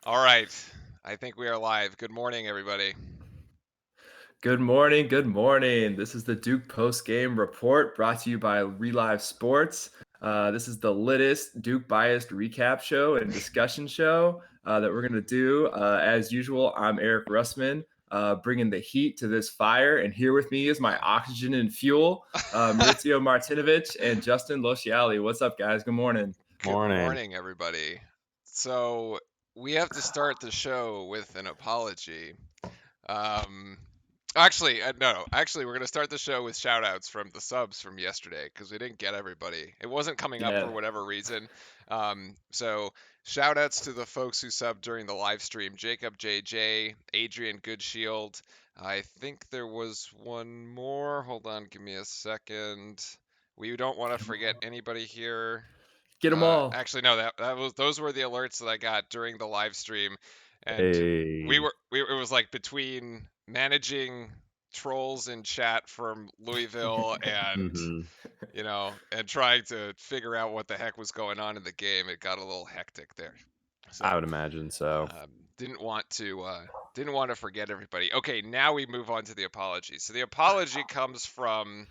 All right. I think we are live. Good morning, everybody. Good morning. Good morning. This is the Duke post game report brought to you by Relive Sports. This is the latest Duke biased recap show and discussion show that we're going to do. As usual, I'm Eric Russman, bringing the heat to this fire. And here with me is my oxygen and fuel, Maurizio Martinovich and Justin Lociali. What's up, guys? Good morning. Good Morning. morning, everybody. So, we have to start the show with an apology. Um, no. Actually, we're going to start the show with shout outs from the subs from yesterday because we didn't get everybody. It wasn't coming up for Yeah. whatever reason. So, shout outs to the folks who subbed during the live stream: Jacob JJ, Adrian Goodshield. I think there was one more. Hold on, give me a second. We don't want to Come forget on. anybody here. Get them all. Actually, no, that was those were the alerts that I got during the live stream, and Hey. it was like between managing trolls in chat from Louisville and hmm and trying to figure out what the heck was going on in the game. It got a little hectic there, I so would imagine so. didn't want to forget everybody. Okay, now we move on to the apology. So the apology comes from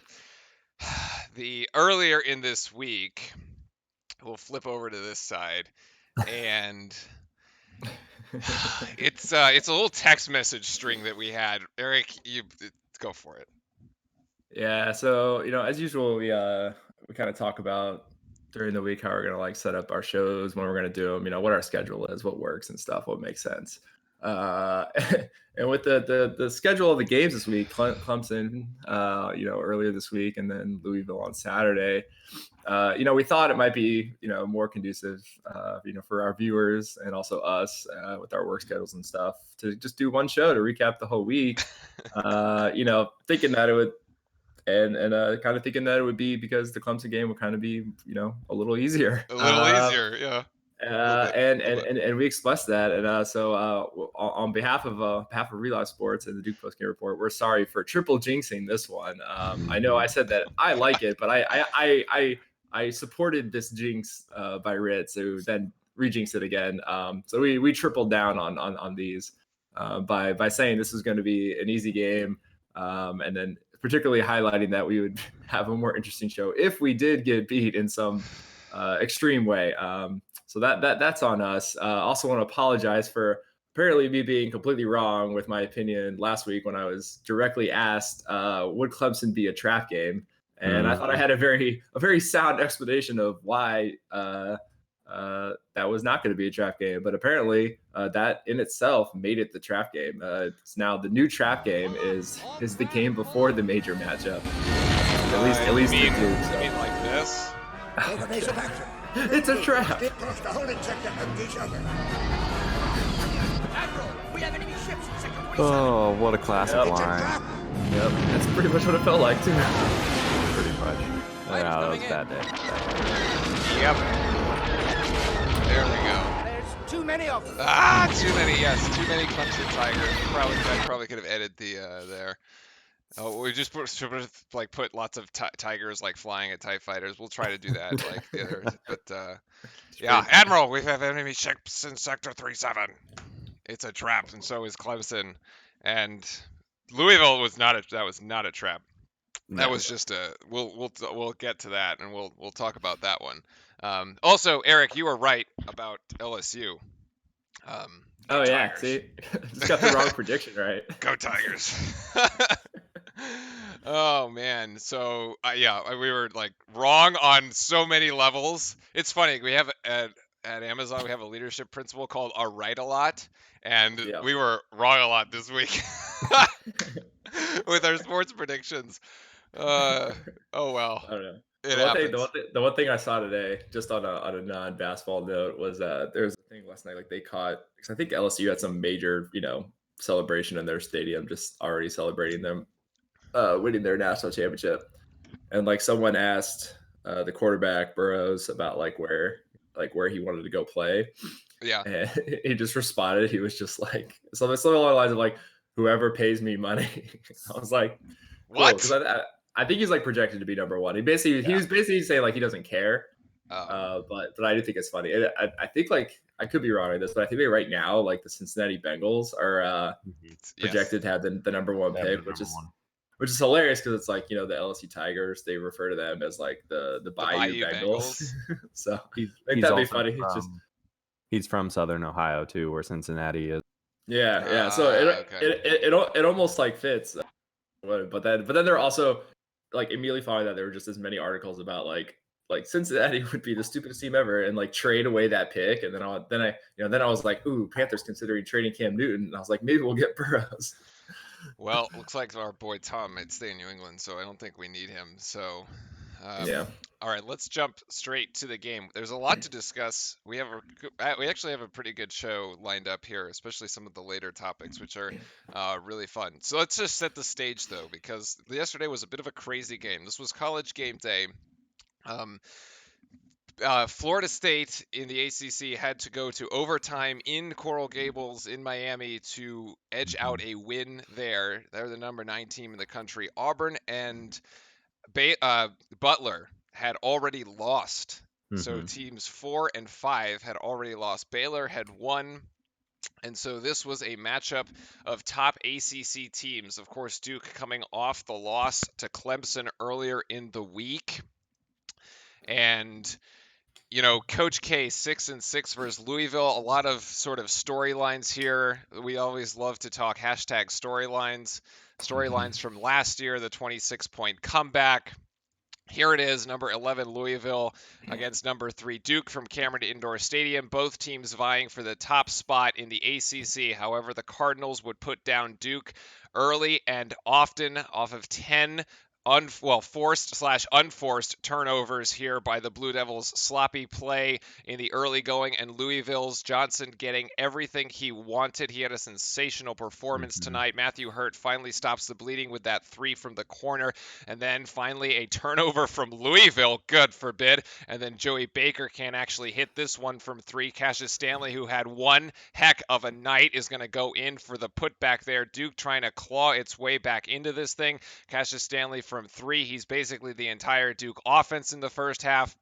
the earlier in this week. We'll flip over to this side, and it's a little text message string that we had. Eric, you go for it. Yeah, so as usual, we kind of talk about during the week how we're gonna like set up our shows, when we're gonna do them, what our schedule is, what works and stuff, what makes sense. Uh, and with the schedule of the games this week, Clemson, earlier this week, and then Louisville on Saturday. We thought it might be more conducive, for our viewers and also us with our work schedules and stuff to just do one show to recap the whole week. Thinking that it would and kind of thinking that it would be because the Clemson game would kind of be a little easier. A little easier, yeah. A little bit, And, a little and bit. and and we expressed that, and on behalf of Real Life Sports and the Duke Post Game Report, we're sorry for triple jinxing this one. I know I said that I like it, but I supported this jinx by Ritz, who then rejinxed it again. So we tripled down on these by saying this was going to be an easy game, and then particularly highlighting that we would have a more interesting show if we did get beat in some extreme way. So that's on us. Also want to apologize for apparently me being completely wrong with my opinion last week when I was directly asked, would Clemson be a trap game? And I thought I had a very sound explanation of why that was not going to be a trap game. But apparently, that in itself made it the trap game. It's now the new trap game is the game before the major matchup. At You least mean for Duke. you So. mean like this? It's a trap. Oh, what a classic Yep. line. Yep, that's pretty much what it felt like too. Pretty much. Yeah, that was a bad day. Yep. There we go. There's too many of them. Too many. Yes, too many Clemson Tigers. I probably could have edited the there. Oh, we just put lots of tigers like flying at TIE fighters. We'll try to do that like the other, but yeah, Admiral, we have enemy ships in Sector 37. It's a trap, and so is Clemson. And Louisville was not a trap. That No. was just a. We'll get to that, and we'll talk about that one. Also, Eric, you were right about LSU. Go Oh yeah, Tigers. see, just got the wrong prediction right. Go Tigers. Oh man, so yeah, we were like wrong on so many levels. It's funny, we have at Amazon we have a leadership principle called "a right a lot," and Yeah. we were wrong a lot this week with our sports predictions. Oh well, I don't know. it happens. The one thing I saw today, just on a non basketball note, was there was a thing last night. Like they caught, because I think LSU had some major, celebration in their stadium, just already celebrating them winning their national championship. And like someone asked the quarterback Burrows about like where he wanted to go play, Yeah. and he just responded. He was just like something along the lines of like, "Whoever pays me money." I was like, cool, because What? I think he's like projected to be number one. He was basically saying like he doesn't care. But I do think it's funny. I think like I could be wrong on this, but I think right now like the Cincinnati Bengals are Yes. projected to have the number one That'd be pick, the number one. which is hilarious because it's like the LSU Tigers, they refer to them as like the The Bayou Bayou Bengals. Bengals. So I think He's that'd be also funny. It's just from he's from Southern Ohio too, where Cincinnati is. yeah. So it Okay. it almost like fits. But then they're also like immediately following that there were just as many articles about like Cincinnati would be the stupidest team ever and like trade away that pick. And then I was like, ooh, Panthers considering trading Cam Newton. And I was like, maybe we'll get Burrows. Well, looks like our boy Tom might stay in New England, so I don't think we need him. So, Yeah. all right, let's jump straight to the game. There's a lot to discuss. We actually have a pretty good show lined up here, especially some of the later topics, which are really fun. So let's just set the stage though, because yesterday was a bit of a crazy game. This was College Game Day. Florida State in the ACC had to go to overtime in Coral Gables in Miami to edge out a win there. They're the number 9 team in the country. Auburn and Butler had already lost. So teams 4 and 5 had already lost. Baylor had won. And so this was a matchup of top ACC teams. Of course, Duke coming off the loss to Clemson earlier in the week. And Coach K 6-6 versus Louisville. A lot of sort of storylines here. We always love to talk hashtag storylines. Storylines from last year, the 26-point comeback. Here it is, number 11 Louisville against number 3 Duke from Cameron Indoor Stadium. Both teams vying for the top spot in the ACC. However, the Cardinals would put down Duke early and often off of 10 forced/unforced turnovers here by the Blue Devils' sloppy play in the early going, and Louisville's Johnson getting everything he wanted. He had a sensational performance tonight. Matthew Hurt finally stops the bleeding with that 3 from the corner, and then finally a turnover from Louisville, God forbid, and then Joey Baker can't actually hit this one from 3. Cassius Stanley, who had one heck of a night, is going to go in for the putback there. Duke trying to claw its way back into this thing. Cassius Stanley from 3. He's basically the entire Duke offense in the first half.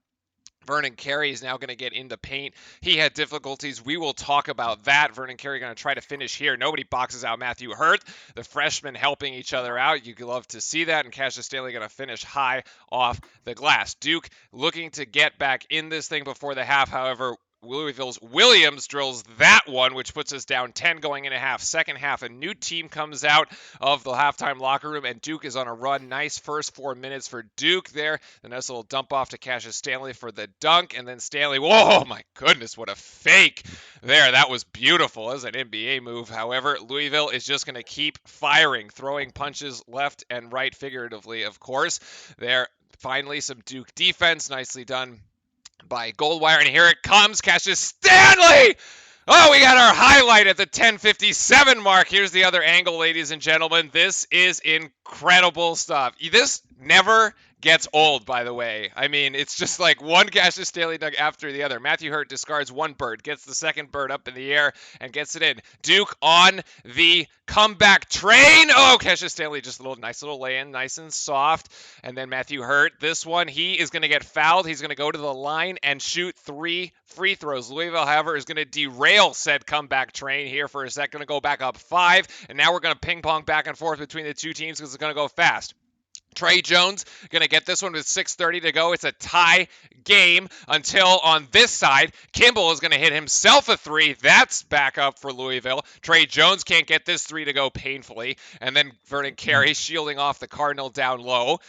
Vernon Carey is now going to get in the paint. He had difficulties. We will talk about that. Vernon Carey going to try to finish here. Nobody boxes out Matthew Hurt. The freshmen helping each other out. You love to see that. And Cassius Stanley going to finish high off the glass. Duke looking to get back in this thing before the half. However, Louisville's Williams drills that one, which puts us down 10 going into half. Second half, a new team comes out of the halftime locker room, and Duke is on a run. Nice first 4 minutes for Duke there. The nice little dump off to Cassius Stanley for the dunk, and then Stanley, whoa, my goodness, what a fake there. That was beautiful. That was an NBA move. However, Louisville is just going to keep firing, throwing punches left and right, figuratively, of course. There, finally, some Duke defense, nicely done by Goldwire, and here it comes, Cassius Stanley! Oh, we got our highlight at the 10:57 mark. Here's the other angle, ladies and gentlemen. This is incredible stuff. This never gets old, by the way. I mean, it's just like one Cassius Stanley dunk after the other. Matthew Hurt discards one bird, gets the second bird up in the air, and gets it in. Duke on the comeback train. Oh, Cassius Stanley just a nice little lay-in, nice and soft. And then Matthew Hurt, this one, he is going to get fouled. He's going to go to the line and shoot 3 free throws. Louisville, however, is going to derail said comeback train here for a second. Going to go back up 5, and now we're going to ping pong back and forth between the two teams because it's going to go fast. Trey Jones going to get this one with 6:30 to go. It's a tie game until on this side, Kimball is going to hit himself a 3. That's back up for Louisville. Trey Jones can't get this 3 to go painfully. And then Vernon Carey shielding off the Cardinal down low.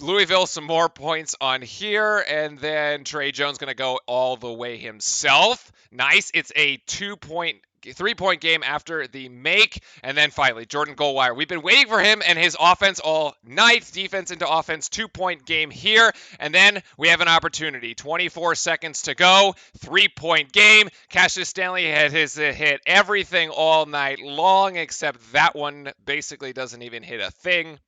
Louisville, some more points on here, and then Trey Jones going to go all the way himself. Nice. It's a 3-point game after the make, and then finally Jordan Goldwire. We've been waiting for him and his offense all night. Defense into offense, 2-point game here, and then we have an opportunity. 24 seconds to go, 3-point game. Cassius Stanley had hit everything all night long, except that one basically doesn't even hit a thing.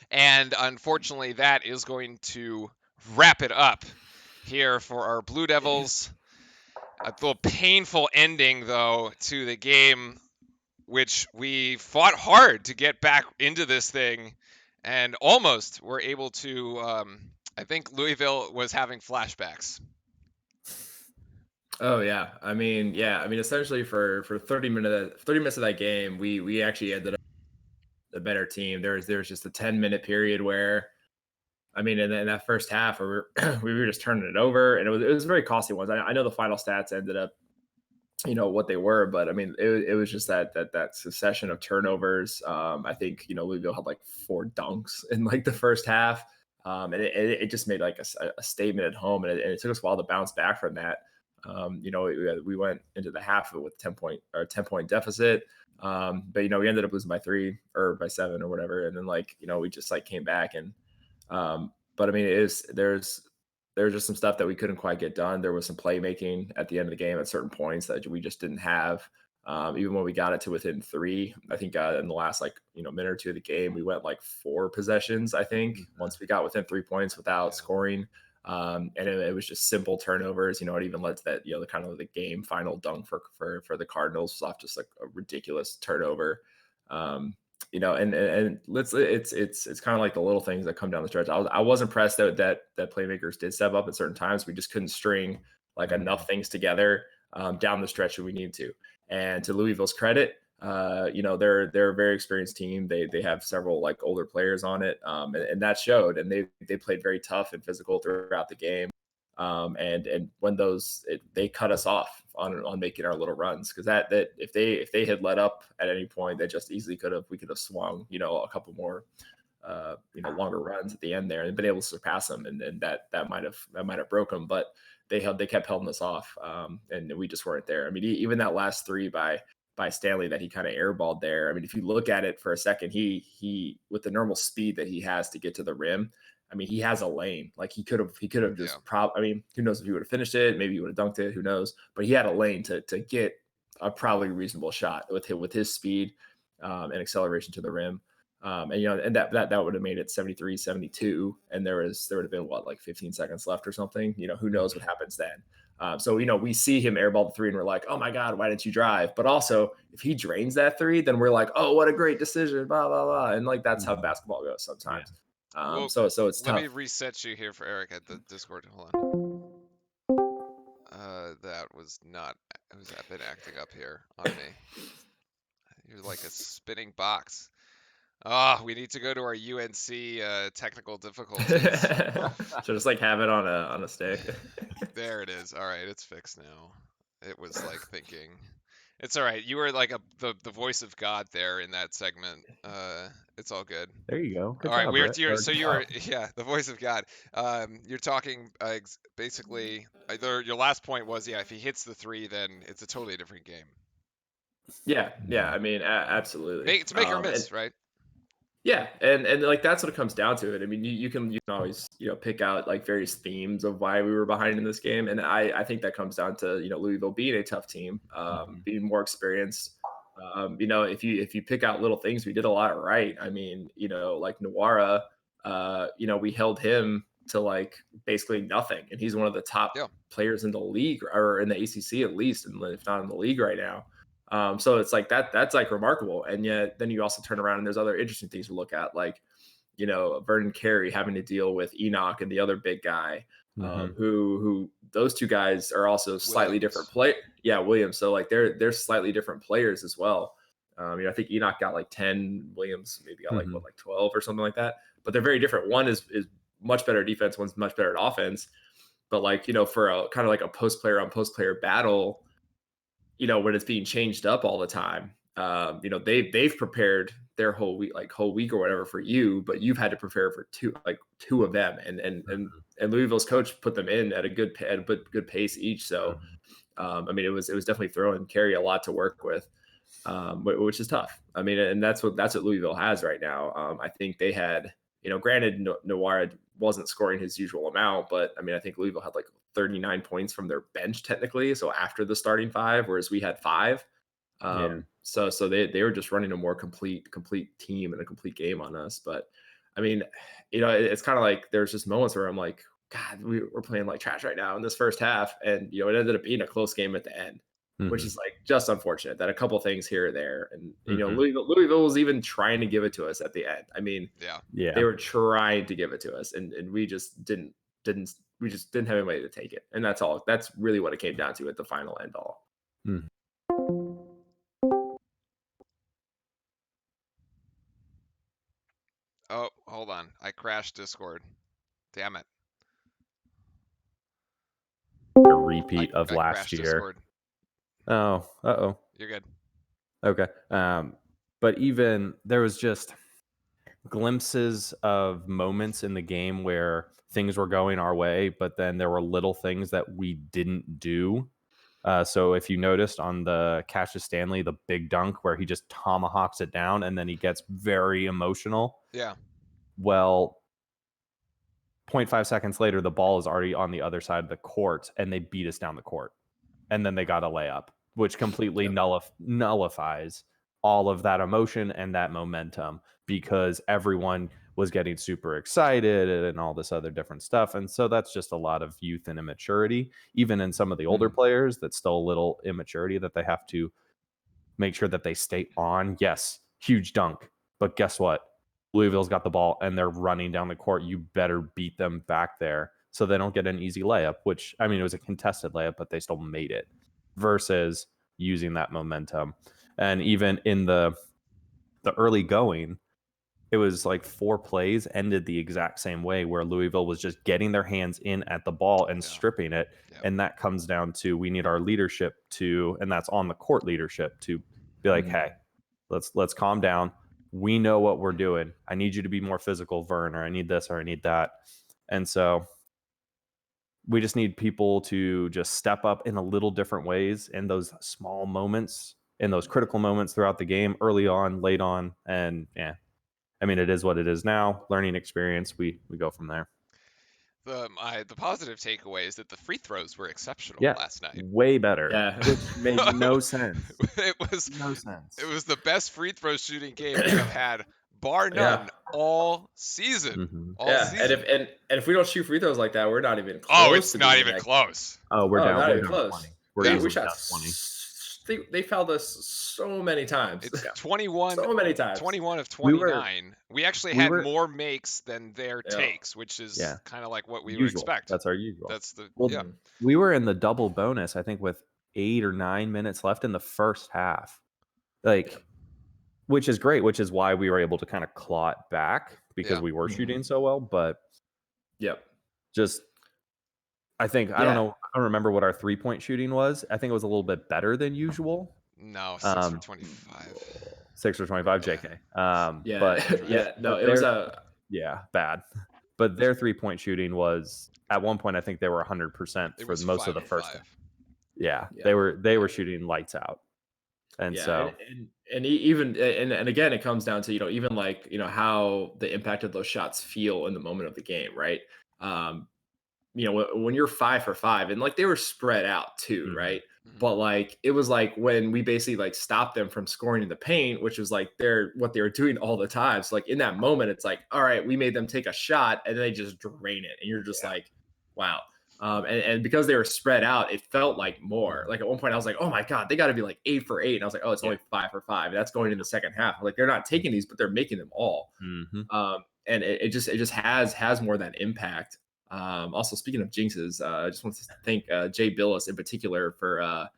And unfortunately, that is going to wrap it up here for our Blue Devils. A little painful ending, though, to the game, which we fought hard to get back into this thing and almost were able to I think Louisville was having flashbacks. Oh yeah. I mean, essentially for 30 minutes of that game, we actually ended up a better team. There was just a 10-minute period where, I mean, in that first half, where we were just turning it over, and it was very costly ones. I know the final stats ended up, what they were, but I mean, it was just that succession of turnovers. I think Louisville had like 4 dunks in like the first half, and it just made like a statement at home, and it took us a while to bounce back from that. We went into the half with 10 point deficit, but we ended up losing by 3 or by 7 or whatever, and then we just like came back and but I mean, there's just some stuff that we couldn't quite get done. There was some playmaking at the end of the game at certain points that we just didn't have. Even when we got it to within 3, I think in the last minute or two of the game, we went like 4 possessions. I think once we got within 3 points without scoring, and it was just simple turnovers. It even led to that the kind of the game final dunk for the Cardinals off just like a ridiculous turnover. And it's kind of like the little things that come down the stretch. I was impressed that playmakers did step up at certain times. We just couldn't string like enough things together down the stretch that we need to. And to Louisville's credit, they're a very experienced team. They have several like older players on it, and that showed. And they played very tough and physical throughout the game. And when they cut us off on making our little runs, because that if they had let up at any point, they just easily we could have swung a couple more longer runs at the end there and been able to surpass them, and that might have broke them, but they kept holding us off, and we just weren't there. I mean, even that last 3 by Stanley that he kind of airballed there. I mean, if you look at it for a second, he with the normal speed that he has to get to the rim, I mean, he has a lane. Like he could have just I mean, who knows if he would have finished it? Maybe he would have dunked it. Who knows? But he had a lane to get a probably reasonable shot with his speed and acceleration to the rim. And that would have made it 73-72, and there would have been like 15 seconds left or something. Who knows what happens then? So we see him airball the 3, and we're like, oh my god, why didn't you drive? But also, if he drains that 3, then we're like, oh, what a great decision, blah blah blah, and like that's how basketball goes sometimes. Yeah. Well, so it's let tough. me reset you here for Eric at the Discord. Hold on. That was not. It was been acting up here on me. You're like a spinning box. We need to go to our UNC technical difficulties. So just like have it on a stick. There it is. All right, it's fixed now. It was like thinking. It's all right. You were like the voice of God there in that segment. It's all good. There you go. Good All right, job, Brett. you were the voice of God. You're talking basically. Your last point was if he hits the 3, then it's a totally different game. Yeah. I mean, absolutely. It's make or miss, right? Yeah, and like that's what it comes down to. It. I mean, you can always pick out like various themes of why we were behind in this game, and I think that comes down to Louisville being a tough team, being more experienced. If you pick out little things, we did a lot right. I mean, like Nawara, we held him to like basically nothing, and he's one of the top players in the league or in the ACC at least, and if not in the league right now. So it's like that's like remarkable. And yet then you also turn around and there's other interesting things to look at, like, Vernon Carey having to deal with Enoch and the other big guy, who those 2 guys are also slightly different Williams. So like they're slightly different players as well. I think Enoch got like 10, Williams maybe got like 12 or something like that. But they're very different. One is much better defense, one's much better at offense. But like, for a kind of like a post player on post player battle, when it's being changed up all the time, they've prepared their whole week or whatever for you, but you've had to prepare for 2 of them, and Louisville's coach put them in at a good pace each. So, I mean, it was definitely throwing Carey a lot to work with, which is tough. I mean, and that's what Louisville has right now. I think they had, granted, Nawara wasn't scoring his usual amount, but I mean, I think Louisville had like 39 points from their bench technically, so after the starting 5, whereas we had 5. So they were just running a more complete team and a complete game on us. But I mean, it's kind of like there's just moments where I'm like, God, we're playing like trash right now in this first half, and it ended up being a close game at the end. which is like just unfortunate that a couple things here or there, and Mhm. Louisville was even trying to give it to us at the end. I mean, Yeah. Yeah. they were trying to give it to us, and we just didn't we just didn't have anybody to take it, and that's all. That's really what it came down to at the final end all. Mhm. Oh, hold on. I crashed Discord. Damn it. A repeat of I last crashed year. Discord. Oh, uh-oh. You're good. Okay. But even there was just glimpses of moments in the game where things were going our way, but then there were little things that we didn't do. So if you noticed on the Cassius Stanley, the big dunk where he just tomahawks it down and then he gets very emotional. Yeah. Well, 0.5 seconds later, the ball is already on the other side of the court and they beat us down the court. And then they got a layup, which completely nullifies all of that emotion and that momentum because everyone was getting super excited and all this other different stuff. And so that's just a lot of youth and immaturity, even in some of the older players. That's still a little immaturity that they have to make sure that they stay on. Yes, huge dunk. But guess what? Louisville's got the ball and they're running down the court. You better beat them back there so they don't get an easy layup, which, I mean, it was a contested layup, but they still made it versus using that momentum. And even in the early going, it was like 4 plays ended the exact same way where Louisville was just getting their hands in at the ball and stripping it. Yeah. And that comes down to we need our leadership to, and that's on the court leadership to be like, hey, let's calm down. We know what we're doing. I need you to be more physical, Vern, or I need this or I need that. And so we just need people to just step up in a little different ways in those small moments, in those critical moments throughout the game, early on, late on. And yeah, I mean, it is what it is now. Learning experience. We go from there. The positive takeaway is that the free throws were exceptional Yeah, last night. way better. Yeah. Which made no sense. It was No sense. It was the best free throw shooting game we have had, bar none, all season. Mhm. All season. And if we don't shoot free throws like that, we're not even close. Oh, it's to not being even that- close. Oh, we're down. not We're even down close. 20. We're we easily shot down 20. They fouled us so many times. It's 21. So many times. 21 of We were- 29. We actually we had were- more makes than their Yeah. takes, which is Yeah. kind of like what we would Usual. expect. That's our usual. That's the Well, yeah. we were in the double bonus, I think, with 8 or 9 minutes left in the first half. Like, which is great, which is why we were able to kind of claw it back because Yeah. we were shooting so well. But Yep. just, I think, I don't know, I don't remember what our 3-point shooting was. I think it was a little bit better than usual. No, 6 for 25. 6 or 25, Yeah. JK. Yeah. But yeah. No, but it was yeah, bad. But their 3-point shooting was at one point I think they were 100% It for was most of 5 the of first. 5. Yeah, Yeah. they were shooting lights out. And so even and again, it comes down to even like how the impact of those shots feel in the moment of the game, right? When you're 5 for 5, and like they were spread out too, Mhm. right? Mhm. But like it was like when we basically like stopped them from scoring in the paint, which was like what they were doing all the time. So like in that moment, it's like, all right, we made them take a shot and they just drain it, and you're just like, wow. And because they were spread out, it felt like more. Like at one point, I was like, "Oh my god, they got to be like 8 for 8," and I was like, "Oh, it's only 5 for 5." And that's going in the second half. Like they're not taking these, but they're making them all. And it just has more of that impact. Also, speaking of jinxes, I just want to thank Jay Billis in particular for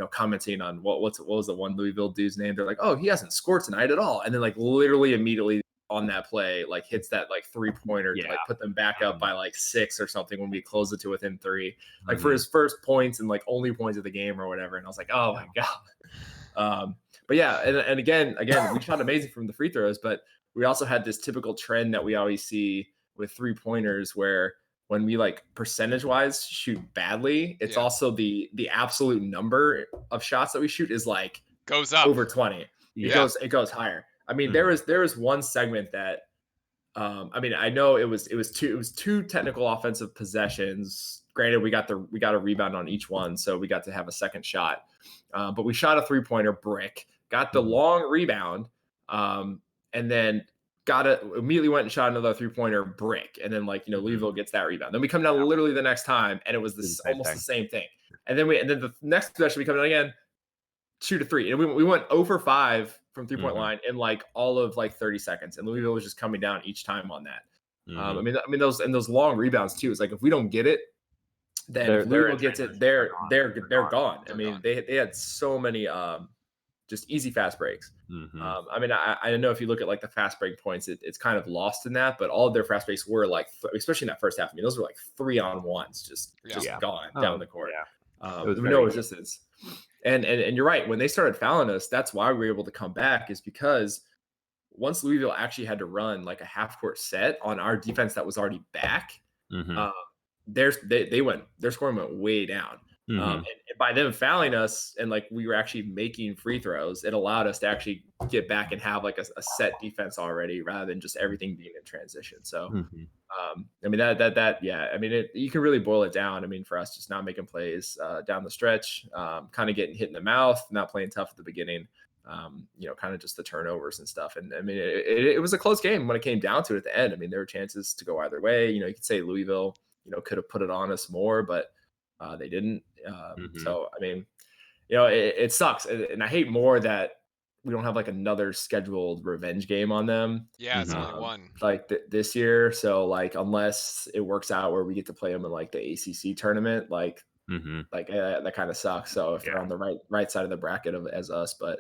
commenting on what was the one Louisville dude's name. They're like, "Oh, he hasn't scored tonight at all," and then like literally immediately on that play, like hits that like 3-pointer to like put them back up by like 6 or something when we close it to within 3, like for his first points and like only points of the game or whatever. And I was like, oh my god. But yeah, and again, we shot amazing from the free throws, but we also had this typical trend that we always see with 3-pointers where when we like percentage wise shoot badly, it's also the absolute number of shots that we shoot is like Goes up over 20. It goes higher. I mean, there was one segment that I mean, I know it was two technical offensive possessions. Granted, we got a rebound on each one, so we got to have a second shot. But we shot a 3-pointer brick, got the long rebound, and then immediately went and shot another 3-pointer brick, and then Louisville gets that rebound. Then we come down literally the next time, and it was almost the same thing. And then the next possession we come down again, shoot a three. And we went 0 for 5 from 3-point Mhm. line in like all of like 30 seconds. And Louisville was just coming down each time on that. I Mhm. mean those long rebounds too. It's like if we don't get it, then if They're Louisville in gets it, transition. they're gone. I They're mean, gone. they had so many just easy fast breaks. Mhm. I mean, I know if you look at like the fast break points, it's kind of lost in that, but all of their fast breaks were like, especially in that first half. I mean, those were like 3-on-1s, just Yeah. gone Oh, down the court. yeah. It was With very no good. resistance. And you're right. When they started fouling us, that's why we were able to come back, is because once Louisville actually had to run like a half court set on our defense that was already back, Mhm. their scoring went way down. Mhm. And by them fouling us and like we were actually making free throws, it allowed us to actually get back and have like a set defense already, rather than just everything being in transition. So, Mhm. I mean that yeah, I mean you can really boil it down. I mean, for us, just not making plays down the stretch, kind of getting hit in the mouth, not playing tough at the beginning. Kind of just the turnovers and stuff. And I mean, it was a close game when it came down to it at the end. I mean, there were chances to go either way. You could say Louisville, could have put it on us more, but they didn't. So, I mean, it sucks. And I hate more that we don't have like another scheduled revenge game on them. Yeah, it's Mhm. only one. Like this year. So like, unless it works out where we get to play them in like the ACC tournament, like Mhm. that kind of sucks. So if they're Yeah. on the right side of the bracket as us, but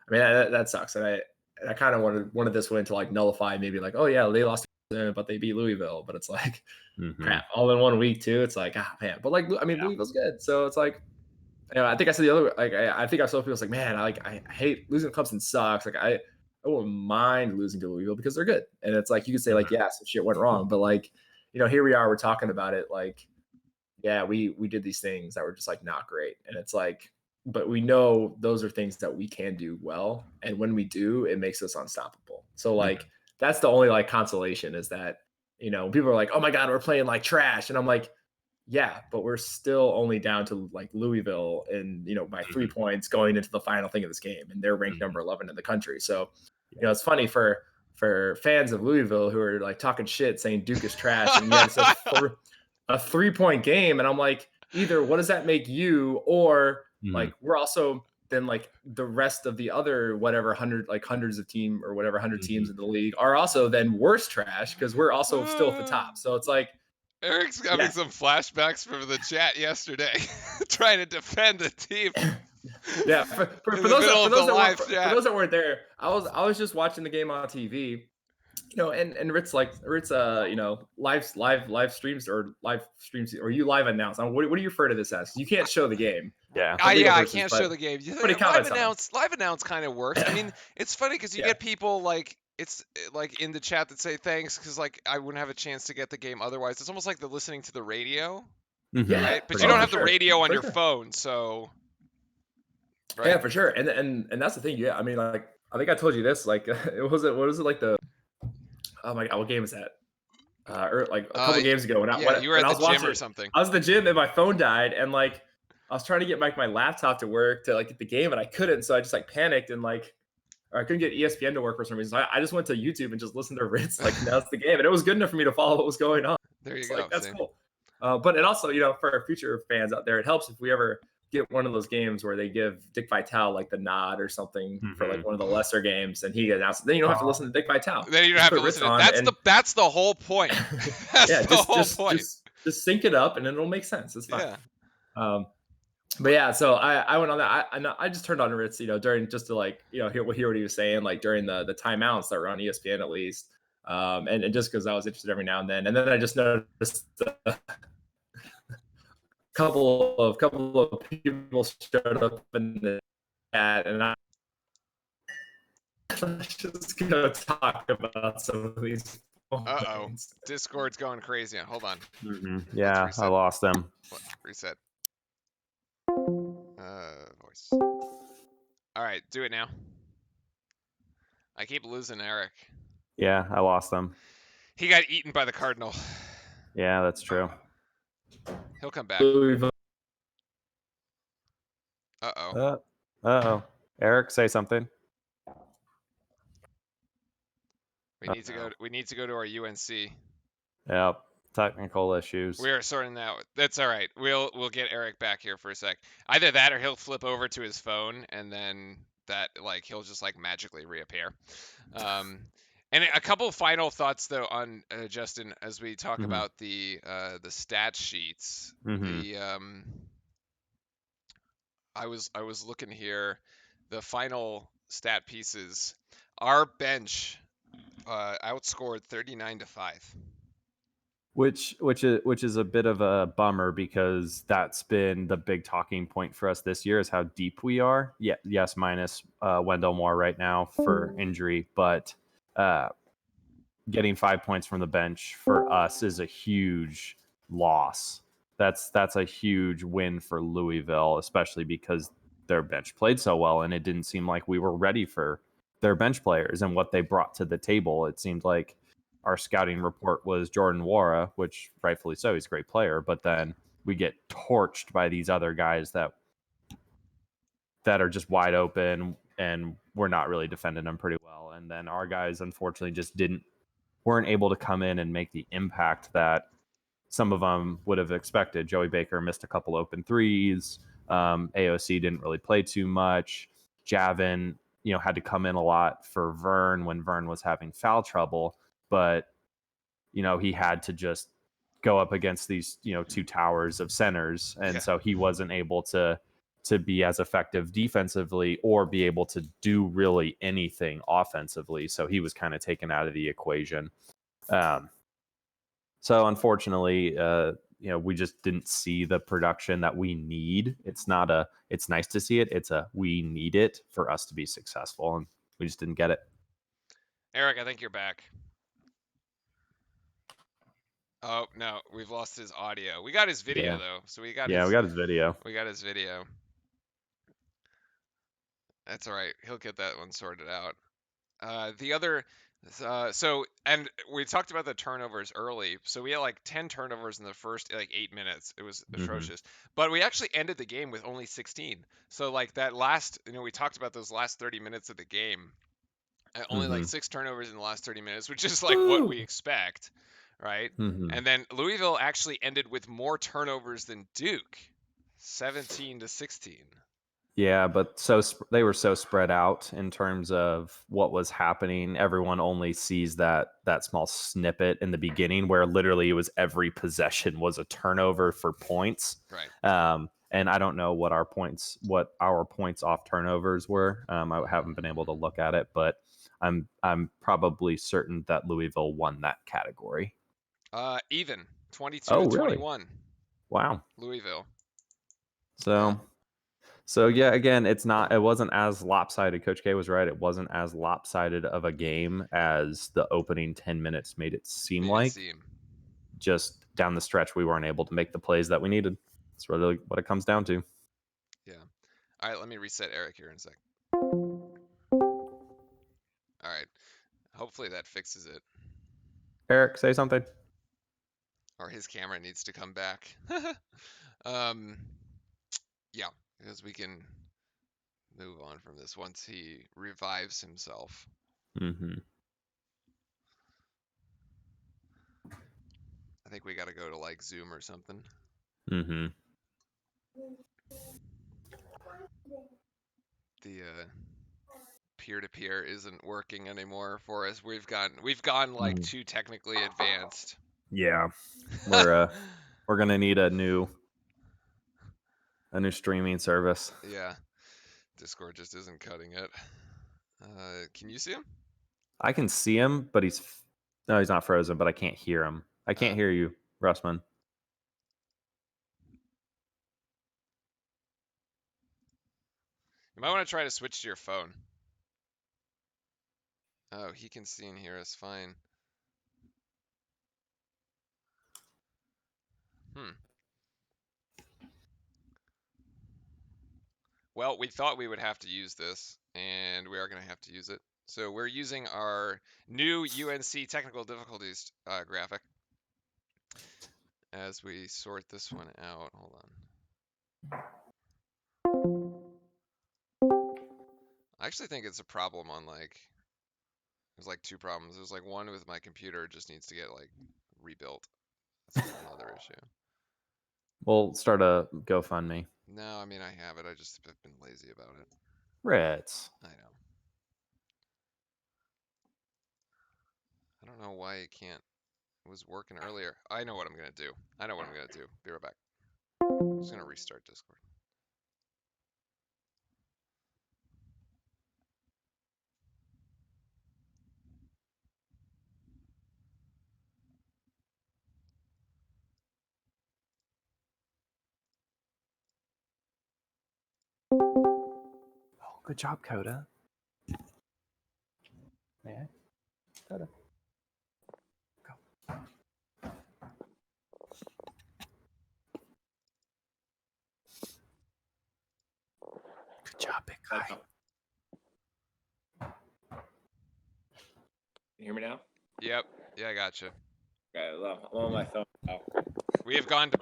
I mean that sucks. And I kind of wanted this win to like nullify maybe like, oh yeah, they lost, but they beat Louisville. But it's like Mhm. crap, all in 1 week too. It's like, man. But like, I mean, Louisville's good, so it's like, I think I said the other, like I think I saw people like, man, I hate losing to Clemson, sucks. Like I wouldn't mind losing to Louisville because they're good. And it's like you could say like, yeah, some shit went wrong, but like, here we are, we're talking about it like, yeah, we did these things that were just like not great. And it's like, but we know those are things that we can do well. And when we do, it makes us unstoppable. So like that's the only like consolation, is that, people are like, oh my God, we're playing like trash. And I'm like, yeah, but we're still only down to like Louisville and, by 3 points going into the final thing of this game. And they're ranked number 11 in the country. So, it's funny for fans of Louisville who are like talking shit saying Duke is trash. And yet it's a 3-point game. And I'm like, either what does that make you, or like we're also then like the rest of the other whatever hundreds of team or whatever 100 teams in the league are also then worse trash, because we're also still at the top. So it's like, Eric's having some flashbacks from the chat yesterday, trying to defend the team. Yeah, for those that weren't there, I was just watching the game on TV, and Ritz live streams or you live announce. What do you refer to this as? You can't show the game. Yeah. I can't show the game. But he comments on it. Live announce kind of works. I mean, it's funny because you get people like, it's like in the chat that say thanks because like I wouldn't have a chance to get the game otherwise. It's almost like they're listening to the radio, Yeah, right? But for you don't have sure. the radio on For your sure. phone, so right? Yeah, for sure. And that's the thing. Yeah, I mean, like I think I told you this. Like, what was it like the? Oh my God, what game is that? Or like a couple games ago when you were at I was the gym watching or something. I was at the gym and my phone died, and like I was trying to get my laptop to work to like get the game, and I couldn't, so I just like panicked and like, or I couldn't get ESPN to work for some reason. So I just went to YouTube and just listened to Ritz like announce the game, and it was good enough for me to follow what was going on. There you It's go. like, that's cool. But it also, for our future fans out there, it helps if we ever get one of those games where they give Dick Vitale like the nod or something for like one of the lesser games, and he announced. Then you don't have to listen to Dick Vitale. Then you don't have to listen to. That's the whole point. That's the whole point. Just sync it up, and then it'll make sense. It's fine. Yeah. But yeah, so I went on that. I just turned on Ritz, during just to like hear what he was saying, like during the timeouts that were on ESPN at least, and just because I was interested every now and then I just noticed a couple of people showed up in the chat, and I'm just gonna talk about some of these. Discord's going crazy. Hold on. Yeah, I lost them. Reset. Voice. All right, do it now. I keep losing Eric. Yeah, I lost them. He got eaten by the Cardinal. Yeah, that's true. He'll come back. Uh-oh. Eric, say something. We need to go to our UNC. Yep. Technical issues. We are sorting that out. That's all right. We'll get Eric back here for a sec. Either that or he'll flip over to his phone and then that like he'll just like magically reappear. And a couple final thoughts though on Justin as we talk about the stat sheets. The I was looking here, the final stat pieces. Our bench outscored 39-5. Which is a bit of a bummer because that's been the big talking point for us this year is how deep we are. Yeah, yes, minus Wendell Moore right now for injury, but getting 5 points from the bench for us is a huge loss. That's a huge win for Louisville, especially because their bench played so well, and it didn't seem like we were ready for their bench players and what they brought to the table. It seemed like our scouting report was Jordan Wara, which rightfully so, he's a great player, but then we get torched by these other guys that are just wide open, and we're not really defending them pretty well. And then our guys, unfortunately, just weren't able to come in and make the impact that some of them would have expected. Joey Baker missed a couple open threes. AOC didn't really play too much. Javin, had to come in a lot for Vern when Vern was having foul trouble, but he had to just go up against these two towers of centers, and so he wasn't able to be as effective defensively or be able to do really anything offensively. So he was kind of taken out of the equation. So unfortunately, we just didn't see the production that we need. It's nice to see it. We need it for us to be successful, and we just didn't get it. Eric, I think you're back. Oh no, we've lost his audio. We got his video though, so we got we got his video. We got his video. That's all right. He'll get that one sorted out. The other, and we talked about the turnovers early. So we had like 10 turnovers in the first like 8 minutes. It was atrocious. But we actually ended the game with only 16. So like that last, we talked about those last 30 minutes of the game. Only like 6 turnovers in the last 30 minutes, which is like what we expect, right? And then Louisville actually ended with more turnovers than Duke, 17-16. Yeah, but they were so spread out in terms of what was happening. Everyone only sees that small snippet in the beginning where literally it was every possession was a turnover for points. Right. And I don't know what our points off turnovers were. I haven't been able to look at it, but I'm probably certain that Louisville won that category. Even 22-21. Really? Wow. Louisville. So yeah, again, it wasn't as lopsided. Coach K was right. It wasn't as lopsided of a game as the opening 10 minutes made it seem like. Just down the stretch, we weren't able to make the plays that we needed. That's really what it comes down to. Yeah. All right, let me reset Eric here in a sec. All right. Hopefully that fixes it. Eric, say something. Or his camera needs to come back. Yeah, because we can move on from this once he revives himself. I think we got to go to like Zoom or something. The peer-to-peer isn't working anymore for us. We've gone like too technically advanced. Yeah, we're gonna need a new streaming service. Yeah, Discord just isn't cutting it. Can you see him? I can see him, but he's not frozen, but I can't hear him. I can't hear you, Russman. You might want to try to switch to your phone. Oh, he can see and hear us fine. Well, we thought we would have to use this, and we are going to have to use it. So we're using our new UNC technical difficulties graphic as we sort this one out. Hold on. I actually think it's a problem on there's like 2 problems. There's like one with my computer just needs to get like rebuilt. That's a whole other issue. We'll start a GoFundMe. No, I mean I have it. I just have been lazy about it. Ritz. I know. I don't know why it can't. It was working earlier. I know what I'm gonna do. Be right back. I'm just gonna restart Discord. Oh, good job, Coda. May I? Coda. Go. Good job, big guy. Can you hear me now? Yep. Yeah, I gotcha. Okay, I'm on my phone now. We have gone to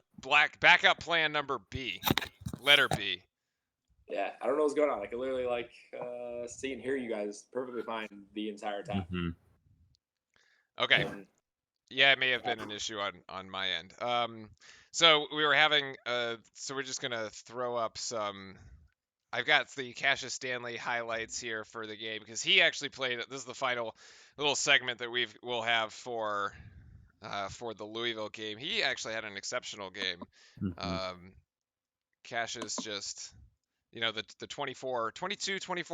backup plan number B. Letter B. Yeah, I don't know what's going on. I can literally see and hear you guys perfectly fine the entire time. Mm-hmm. Okay. Yeah, it may have been an issue on my end. So we were having so we're just gonna throw up some. I've got the Cassius Stanley highlights here for the game because he actually played. This is the final little segment that we'll have for the Louisville game. He actually had an exceptional game. Mm-hmm. Cassius just, the 24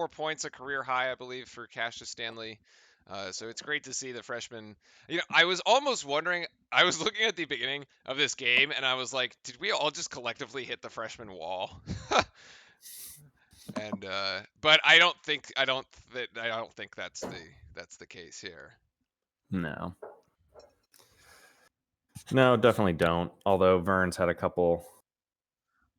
points, a career high, I believe, for Cassius Stanley. So it's great to see the freshman. I was almost wondering, I was looking at the beginning of this game and I was like, did we all just collectively hit the freshman wall? And but I don't think that's the case here. No, definitely don't. Although Vern's had a couple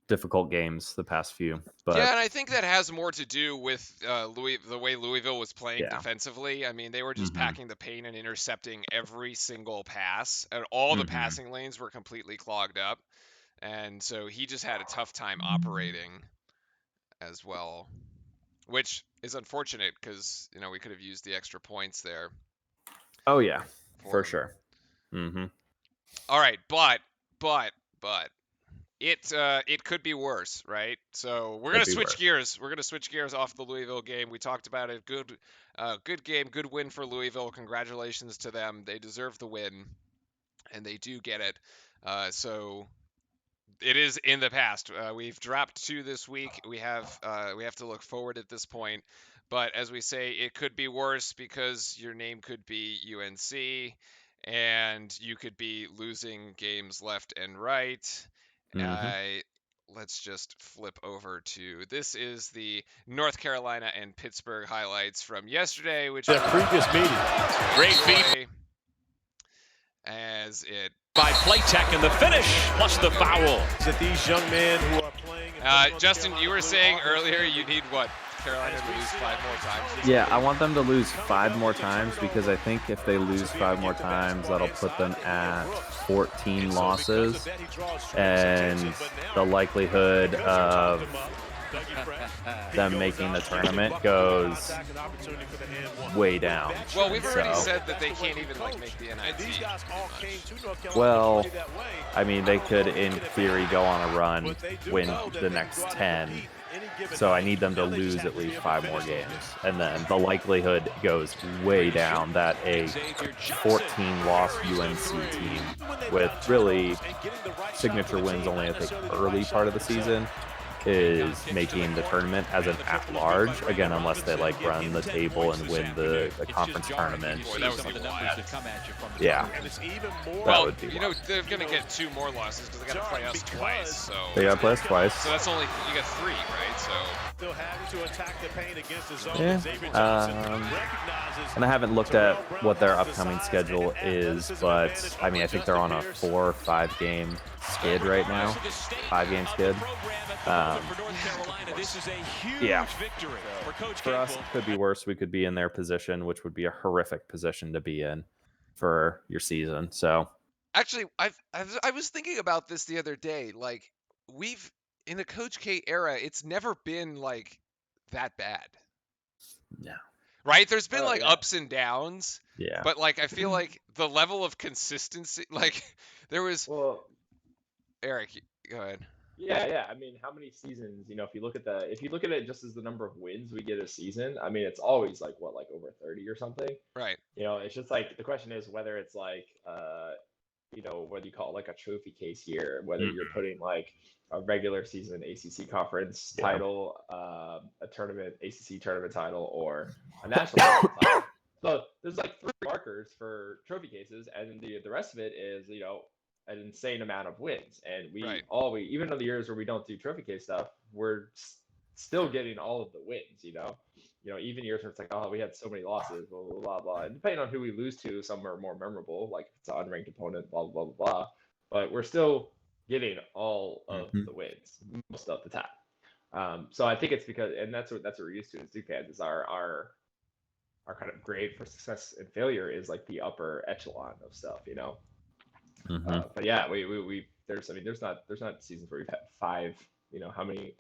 difficult games the past few. But yeah, and I think that has more to do with the way Louisville was playing defensively. I mean, they were just packing the paint and intercepting every single pass, and all the passing lanes were completely clogged up. And so he just had a tough time operating as well, which is unfortunate because, we could have used the extra points there. Oh, yeah, for sure. All right, but it could be worse, right? So we're gonna switch gears. We're gonna switch gears off the Louisville game. We talked about it. Good game, good win for Louisville. Congratulations to them. They deserve the win, and they do get it. So it is in the past. We've dropped 2 this week. We have to look forward at this point. But as we say, it could be worse because your name could be UNC, and you could be losing games left and right. Let's just flip over to this is the North Carolina and Pittsburgh highlights from yesterday, which the previous meeting. Great feed as it by Playtech and the finish plus the foul. That these young men who are playing. Justin, you were saying earlier you need what? Carolina to lose 5 more times? Yeah, I want them to lose 5 more times because I think if they lose 5 more times, that'll put them at 14 losses, and the likelihood of them making the tournament goes way down. Well, we've already said that they can't even make the NIT. Well, I mean, they could, in theory, go on a run, win the next 10. So I need them to lose at least 5 more games. And then the likelihood goes way down that a 14-loss UNC team with really signature wins only at the early part of the season is making the tournament as an at-large, again, unless they run the table and win the conference tournament. Boy, that would be wild. Yeah. Well, they're going to get 2 more losses because they got to play us twice. So they got to play us twice. So that's only, you got 3, right? So still having to attack the paint against his own. And I haven't looked at what their upcoming schedule is, but I mean, I think they're on a 4 or 5 game skid right now. 5-game skid. Yeah. For us, it could be worse. We could be in their position, which would be a horrific position to be in for your season. So actually, I was thinking about this the other day. We've in the Coach K era, it's never been that bad. Yeah. Right? There's been ups and downs. Yeah. But I feel like the level of consistency, There was Well, Eric. Go ahead. yeah. I mean, how many seasons? If you look at it just as the number of wins we get a season, I mean, it's always like over 30 or something. Right. It's just like the question is whether it's like whether you call it like a trophy case year, whether you're putting like a regular season ACC conference title, a tournament ACC tournament title, or a national title. So there's like 3 markers for trophy cases, and the rest of it is an insane amount of wins. And Right. even on the years where we don't do trophy case stuff, we're still getting all of the wins. Even years where it's like, oh, we had so many losses, blah blah blah blah. And depending on who we lose to, some are more memorable, like if it's an unranked opponent, blah blah blah blah. But we're still getting all of the wins most of the time. So I think it's because, and that's what we're used to as Duke fans, is our kind of grade for success and failure is like the upper echelon of stuff. But yeah, there's not seasons where we've had 5.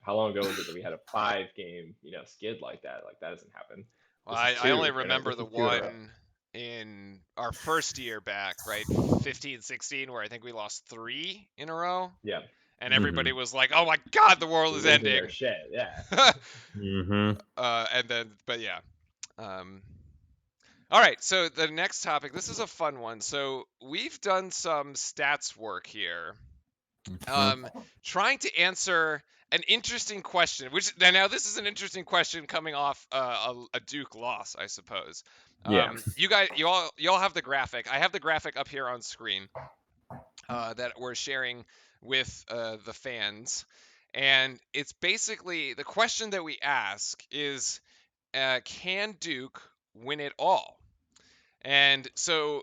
How long ago was it that we had a 5-game skid like that? Like that doesn't happen. Well, This is I only 2, remember this the is 2 in a row. one in our first year back, right? 15-16, where I think we lost 3 in a row. Yeah. And everybody was like, "Oh my God, the world is Losing ending." their shit, yeah. And then, but yeah. All right, so the next topic, this is a fun one. So we've done some stats work here, trying to answer an interesting question. Which now this is an interesting question coming off a Duke loss, I suppose. You guys, you all have the graphic. I have the graphic up here on screen that we're sharing with the fans, and it's basically the question that we ask is, can Duke win it all? And so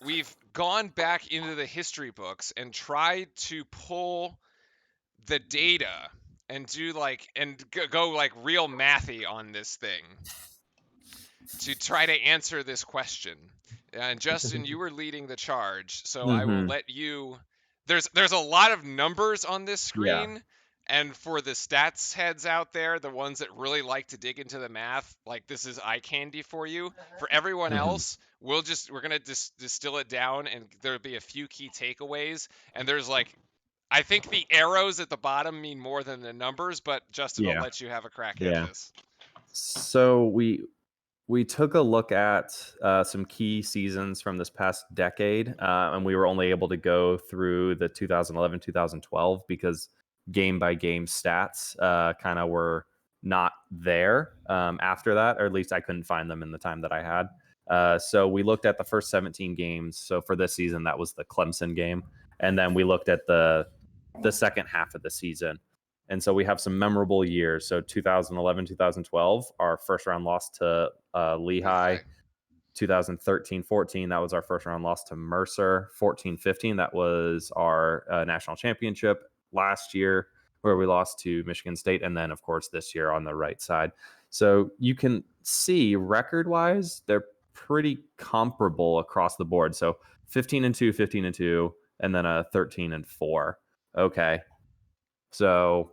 we've gone back into the history books and tried to pull the data and do go like real mathy on this thing to try to answer this question. And Justin, you were leading the charge, so I will let you. There's a lot of numbers on this screen. And for the stats heads out there, the ones that really like to dig into the math, like this is eye candy for you. For everyone else, we're gonna distill it down, and there'll be a few key takeaways. And there's I think the arrows at the bottom mean more than the numbers, but Justin, I'll let you have a crack at this. So we took a look at some key seasons from this past decade, and we were only able to go through the 2011-2012 because game by game stats kind of were not there after that, or at least I couldn't find them in the time that I had. So we looked at the first 17 games. So for this season, that was the Clemson game. And then we looked at the second half of the season. And so we have some memorable years. So 2011-2012, our first round loss to Lehigh. 2013-14, that was our first round loss to Mercer. 14-15, that was our national championship last year, where we lost to Michigan State. And then, of course, this year on the right side. So you can see record-wise, they're pretty comparable across the board. So 15-2, 15-2, and then a 13-4. Okay. So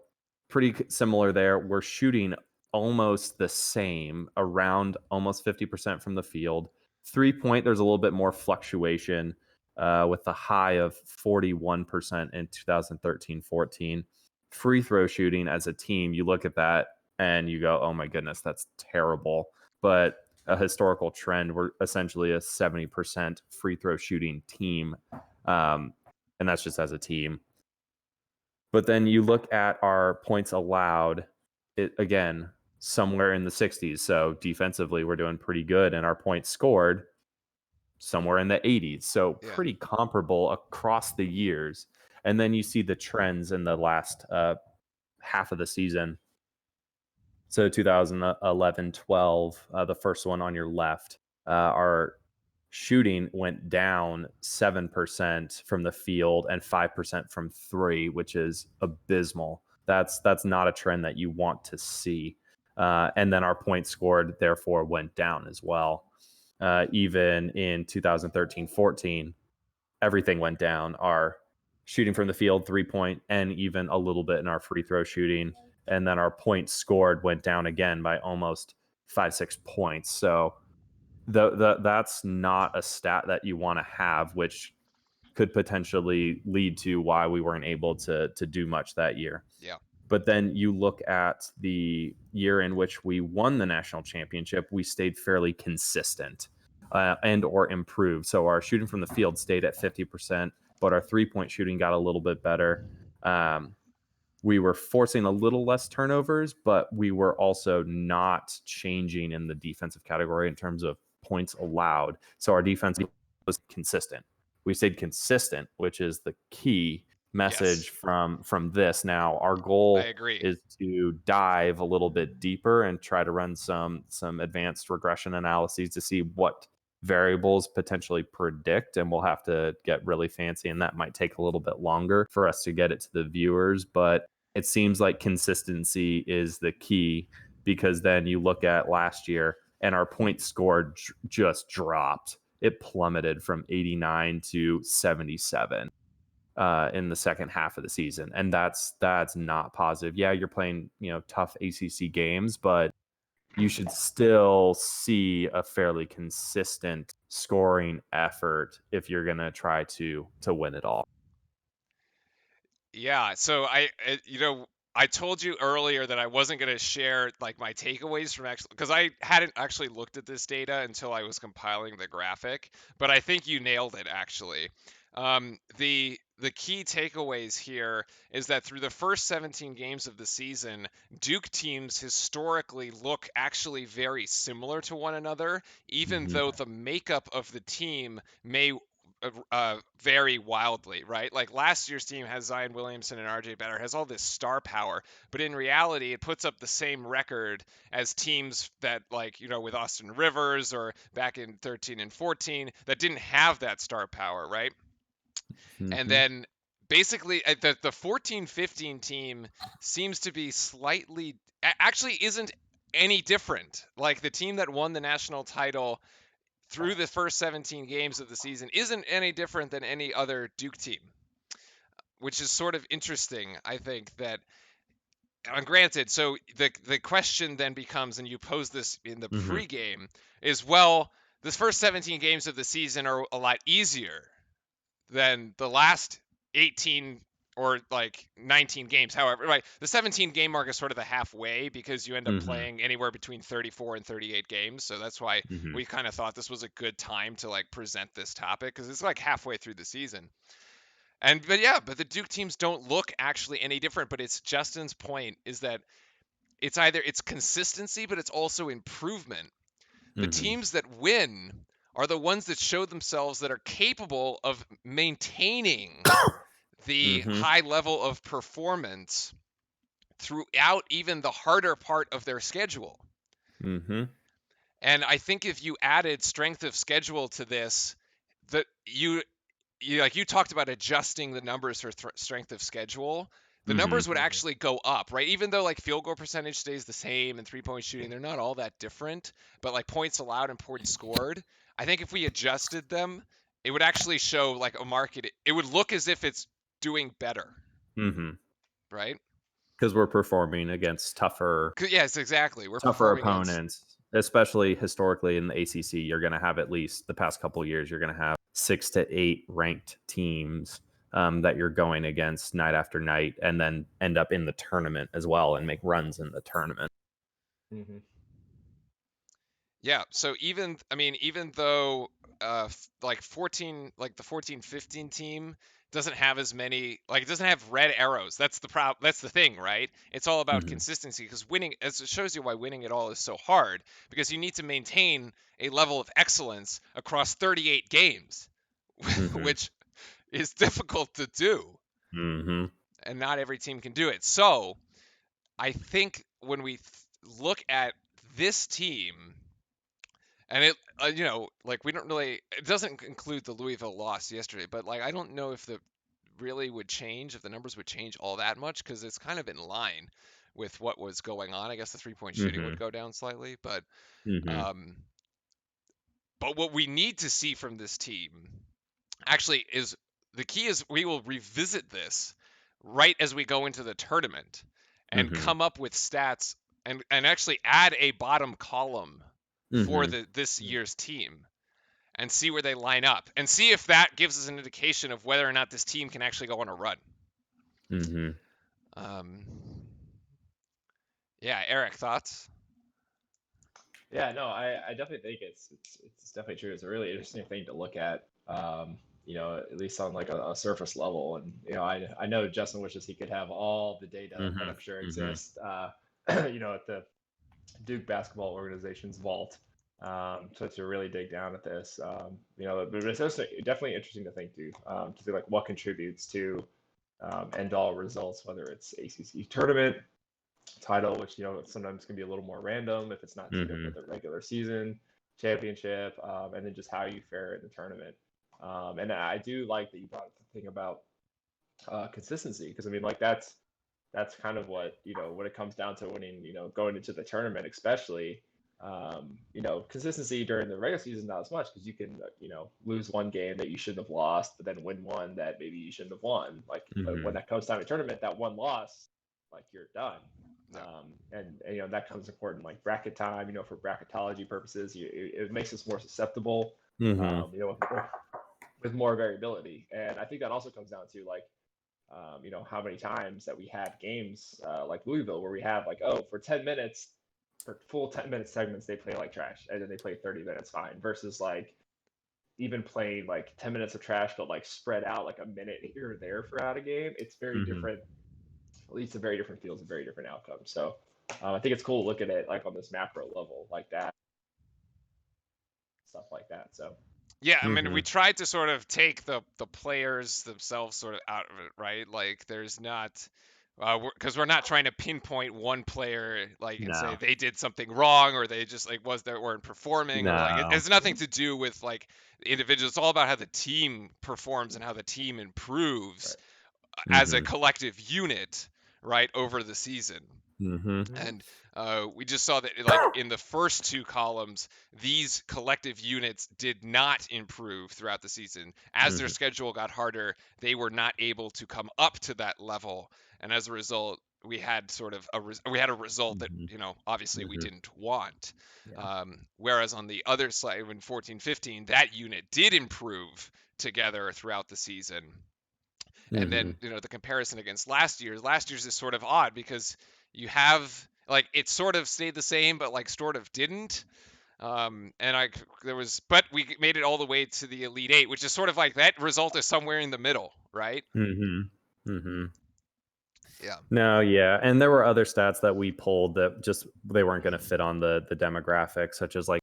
pretty similar there. We're shooting almost the same, around almost 50% from the field. 3-point, there's a little bit more fluctuation with the high of 41% in 2013-14. Free throw shooting as a team, you look at that and you go, oh my goodness, that's terrible. But a historical trend, we're essentially a 70% free throw shooting team. And that's just as a team. But then you look at our points allowed, it again, somewhere in the 60s. So defensively, we're doing pretty good. And our points scored somewhere in the 80s. So pretty comparable across the years. And then you see the trends in the last half of the season. So 2011-12, the first one on your left, our shooting went down 7% from the field and 5% from 3, which is abysmal. That's not a trend that you want to see. And then our points scored, therefore, went down as well. Even in 2013-14, everything went down. Our shooting from the field, 3-point, and even a little bit in our free throw shooting. And then our points scored went down again by almost 5-6 points. So that's not a stat that you want to have, which could potentially lead to why we weren't able to do much that year. Yeah. But then you look at the year in which we won the national championship, we stayed fairly consistent and or improved. So our shooting from the field stayed at 50%, but our three-point shooting got a little bit better. We were forcing a little less turnovers, but we were also not changing in the defensive category in terms of points allowed. So our defense was consistent. We stayed consistent, which is the key message from this. Now our goal I agree. is to dive a little bit deeper and try to run some advanced regression analyses to see what variables potentially predict, and we'll have to get really fancy, and that might take a little bit longer for us to get it to the viewers. But it seems like consistency is the key, because then you look at last year and our points scored just dropped. It plummeted from 89 to 77 in the second half of the season, and that's not positive. Yeah, you're playing tough ACC games, but you should still see a fairly consistent scoring effort if you're going to try to win it all. Yeah, so I told you earlier that I wasn't going to share like my takeaways from because I hadn't actually looked at this data until I was compiling the graphic, but I think you nailed it actually. The key takeaways here is that through the first 17 games of the season, Duke teams historically look actually very similar to one another, even though the makeup of the team may vary wildly, right? Like last year's team has Zion Williamson and RJ Better, has all this star power, but in reality, it puts up the same record as teams that, like, with Austin Rivers or back in 13 and 14 that didn't have that star power, right? And then basically the 14-15 team seems to be actually isn't any different. Like the team that won the national title through the first 17 games of the season isn't any different than any other Duke team, which is sort of interesting, I think, that granted, so the question then becomes, and you pose this in the pregame, is, well, this first 17 games of the season are a lot easier than the last 18 or like 19 games. However, right, the 17 game mark is sort of the halfway, because you end up playing anywhere between 34 and 38 games. So that's why we kind of thought this was a good time to like present this topic, because it's like halfway through the season. But the Duke teams don't look actually any different. But it's Justin's point, is that it's consistency, but it's also improvement. The teams that win are the ones that show themselves that are capable of maintaining the high level of performance throughout even the harder part of their schedule. And I think if you added strength of schedule to this, that you talked about adjusting the numbers for strength of schedule, the numbers would actually go up, right? Even though like field goal percentage stays the same and 3-point shooting, they're not all that different, but like points allowed and points scored, I think if we adjusted them, it would actually show like a market. It would look as if it's doing better, right? Because we're performing against tougher. Yes, exactly. We're tougher performing opponents, especially historically in the ACC. You're going to have, at least the past couple of years, you're going to have 6 to 8 ranked teams that you're going against night after night, and then end up in the tournament as well and make runs in the tournament. Yeah. So even though like the 14-15 team doesn't have as many, like it doesn't have red arrows. That's the problem. That's the thing, right? It's all about consistency, because winning, as it shows you why winning it all is so hard, because you need to maintain a level of excellence across 38 games, which is difficult to do. And not every team can do it. So I think when we look at this team, and it, like we don't really, it doesn't include the Louisville loss yesterday, but like I don't know if the numbers would change all that much, because it's kind of in line with what was going on. I guess the 3-point shooting would go down slightly, but what we need to see from this team actually is, the key is we will revisit this right as we go into the tournament and come up with stats and actually add a bottom column for this year's team. and see where they line up and see if that gives us an indication of whether or not this team can actually go on a run. Mm-hmm. Yeah, Eric, thoughts? Yeah, no, I definitely think it's definitely true. It's a really interesting thing to look at. At least on like a surface level. And I know Justin wishes he could have all the data that I'm sure exists. At the Duke basketball organization's vault. So to really dig down at this, but it's also definitely interesting to think to see like what contributes to end all results, whether it's ACC tournament title, which sometimes can be a little more random if it's not teed up with a regular season championship, and then just how you fare in the tournament. And I do like that you brought up the thing about consistency, because I mean, like that's kind of what when it comes down to winning, going into the tournament, especially. Consistency during the regular season not as much, because you can lose one game that you shouldn't have lost, but then win one that maybe you shouldn't have won. Like, but when that comes down to tournament, that one loss, like you're done. Yeah. And that comes important, like bracket time. For bracketology purposes, it makes us more susceptible. With more variability, and I think that also comes down to like how many times that we had games like Louisville where we have like, for 10 minutes, for full 10-minute segments, they play like trash, and then they play 30 minutes fine, versus like even playing like 10 minutes of trash, but like spread out like a minute here or there throughout a game. It's very different. It leads to very different feels and very different outcomes. So I think it's cool to look at it like on this macro level like that, stuff like that. So yeah, I mean, we tried to sort of take the players themselves sort of out of it, right? Like, there's not, because we're not trying to pinpoint one player like and say they did something wrong, or they just like weren't performing, or like it has nothing to do with like the individuals. It's all about how the team performs and how the team improves as a collective unit, right, over the season. And we just saw that like in the first two columns, these collective units did not improve throughout the season. As their schedule got harder, they were not able to come up to that level, and as a result, we had sort of a result that obviously we didn't want. Whereas on the other side, in 14-15, that unit did improve together throughout the season. And then the comparison against last year's is sort of odd, because you have like it sort of stayed the same, but like sort of didn't. But we made it all the way to the Elite Eight, which is sort of like that result is somewhere in the middle, right? Yeah. No, yeah, and there were other stats that we pulled that just they weren't going to fit on the demographics, such as like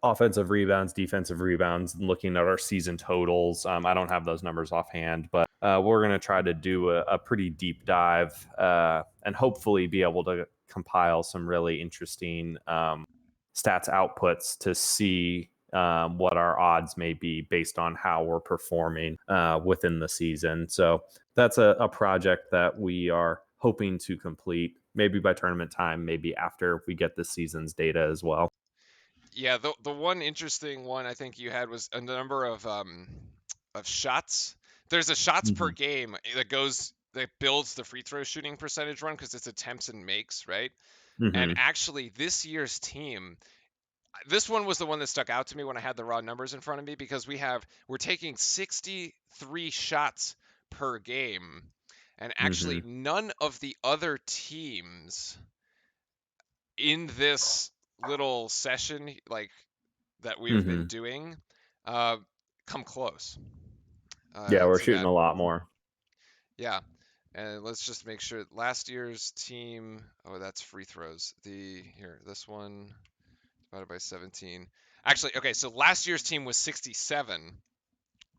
offensive rebounds, defensive rebounds, and looking at our season totals. I don't have those numbers offhand, but we're going to try to do a pretty deep dive and hopefully be able to compile some really interesting stats outputs to see what our odds may be based on how we're performing within the season. So that's a project that we are hoping to complete, maybe by tournament time, maybe after we get this season's data as well. Yeah, the one interesting one I think you had was a number of shots. There's a shots per game that builds the free throw shooting percentage run, because it's attempts and makes, right? And actually, this year's team, this one was the one that stuck out to me when I had the raw numbers in front of me, because we're taking 63 shots per game, and actually none of the other teams in this little session like that we've been doing come close. Yeah, we're shooting a lot more. Yeah, and let's just make sure last year's team. Oh, that's free throws. This one divided by 17. Actually, okay, so last year's team was 67,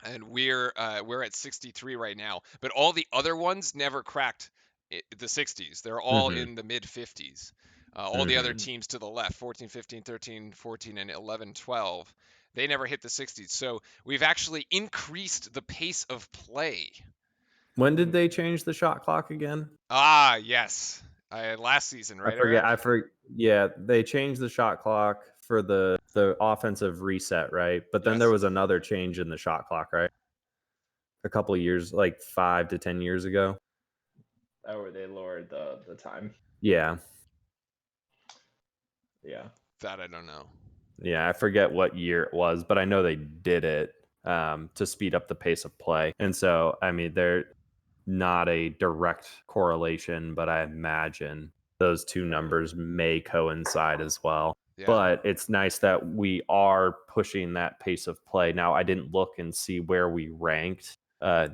and we're at 63 right now. But all the other ones never cracked the 60s. They're all in the mid 50s. All the other teams to the left, 14, 15, 13, 14, and 11, 12, they never hit the 60s. So we've actually increased the pace of play. When did they change the shot clock again? Ah, yes. Last season, right? I forget. Yeah, they changed the shot clock for the offensive reset, right? But then there was another change in the shot clock, right? A couple of years, like 5 to 10 years ago. Oh, where they lowered the time. Yeah. Yeah. That I don't know. Yeah, I forget what year it was, but I know they did it to speed up the pace of play. And so, I mean, they're not a direct correlation, but I imagine those two numbers may coincide as well. Yeah. But it's nice that we are pushing that pace of play. Now, I didn't look and see where we ranked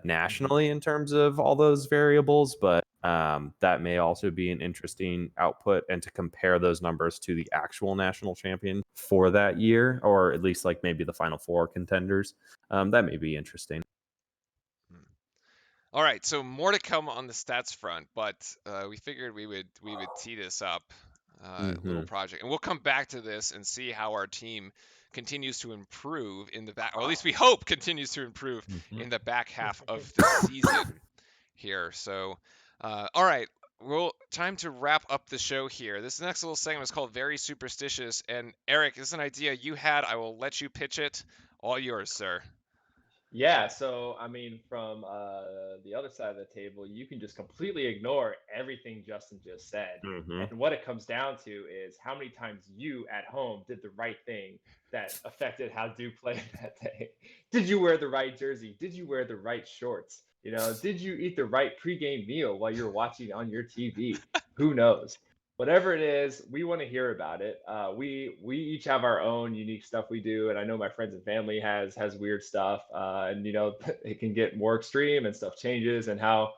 nationally in terms of all those variables, but that may also be an interesting output, and to compare those numbers to the actual national champion for that year, or at least like maybe the Final Four contenders, that may be interesting. All right, so more to come on the stats front, but we figured we would tee this up, little project, and we'll come back to this and see how our team continues to improve in the back, or at least we hope continues to improve in the back half of the season here. So, all right, well, time to wrap up the show here. This next little segment is called Very Superstitious, and Eric, this is an idea you had. I will let you pitch it. All yours, sir. Yeah, so I mean, from the other side of the table, you can just completely ignore everything Justin just said. And what it comes down to is how many times you at home did the right thing that affected how Duke played that day. Did you wear the right jersey? Did you wear the right shorts? Did you eat the right pregame meal while you're watching on your TV? Who knows? Whatever it is, we want to hear about it. We each have our own unique stuff we do, and I know my friends and family has weird stuff, and it can get more extreme and stuff changes, and how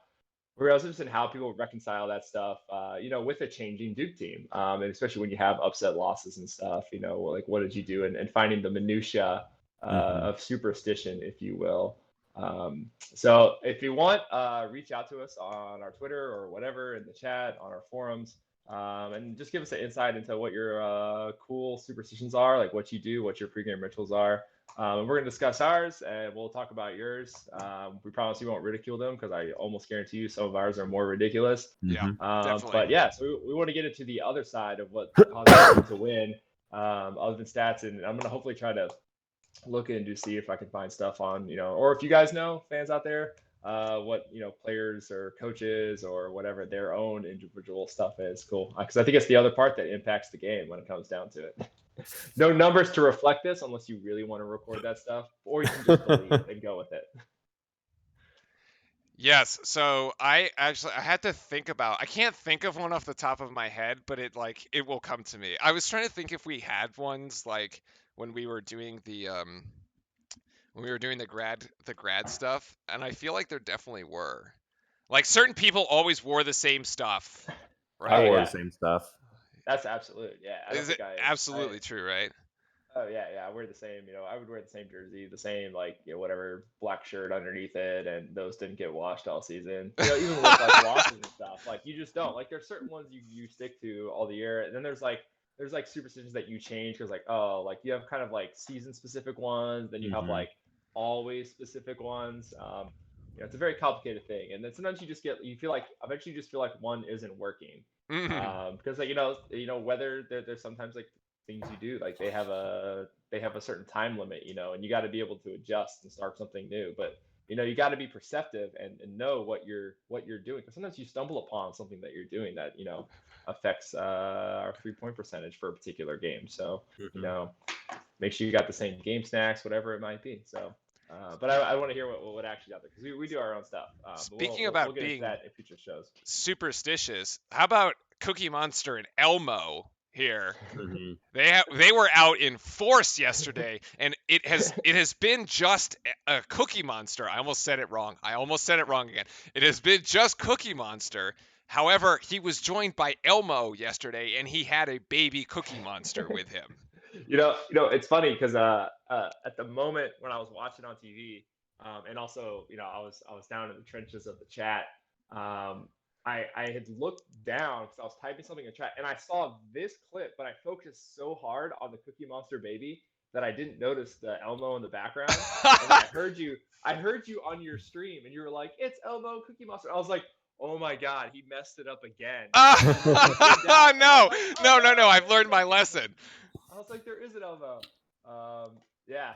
we're also interested in how people reconcile that stuff, with a changing Duke team, and especially when you have upset losses and stuff. Like what did you do, and finding the minutia of superstition, if you will. So if you want, reach out to us on our Twitter or whatever in the chat on our forums. And just give us an insight into what your cool superstitions are, like what you do, what your pregame rituals are. And we're going to discuss ours, and we'll talk about yours. We promise we won't ridicule them, because I almost guarantee you some of ours are more ridiculous. Yeah, definitely. But yeah, so we want to get into the other side of what causes you to win, other than stats. And I'm going to hopefully try to look into see if I can find stuff on, or if you guys know, fans out there, what players or coaches or whatever their own individual stuff is. Cool, because I think it's the other part that impacts the game when it comes down to it. No numbers to reflect this unless you really want to record that stuff, or you can just believe it and go with it. Yes, so I had to think about, I can't think of one off the top of my head, but it will come to me. I was trying to think if we had ones like when we were doing the grad stuff, and I feel like there definitely were. Like certain people always wore the same stuff, right? I wore yeah. the same stuff. That's absolute, yeah. Is it absolutely true, right? Oh yeah, I wear the same. I would wear the same jersey, the same whatever black shirt underneath it, and those didn't get washed all season. Even with like losses and stuff, like you just don't. Like there's certain ones you stick to all the year, and then there's superstitions that you change because like you have kind of like season specific ones, then you have like always specific ones. It's a very complicated thing, and then sometimes you feel like eventually you just feel like one isn't working, because like whether there's sometimes like things you do, like they have a certain time limit, and you got to be able to adjust and start something new. But you got to be perceptive and know what you're doing, because sometimes you stumble upon something that you're doing that affects our 3-point percentage for a particular game. So make sure you got the same game snacks, whatever it might be. So but I want to hear what actually out there, because we do our own stuff. Speaking we'll about get being into that in future shows. Superstitious, how about Cookie Monster and Elmo here? They were out in force yesterday, and it has been just a Cookie Monster. I almost said it wrong again. It has been just Cookie Monster. However, he was joined by Elmo yesterday, and he had a baby Cookie Monster with him. It's funny because at the moment when I was watching on TV, and also I was down in the trenches of the chat. I had looked down because I was typing something in chat, and I saw this clip, but I focused so hard on the Cookie Monster baby that I didn't notice the Elmo in the background. And I heard you on your stream, and you were like, "It's Elmo Cookie Monster." I was like, "Oh my God, he messed it up again." No, I've learned my lesson. I was like, there is an Elmo. Yeah.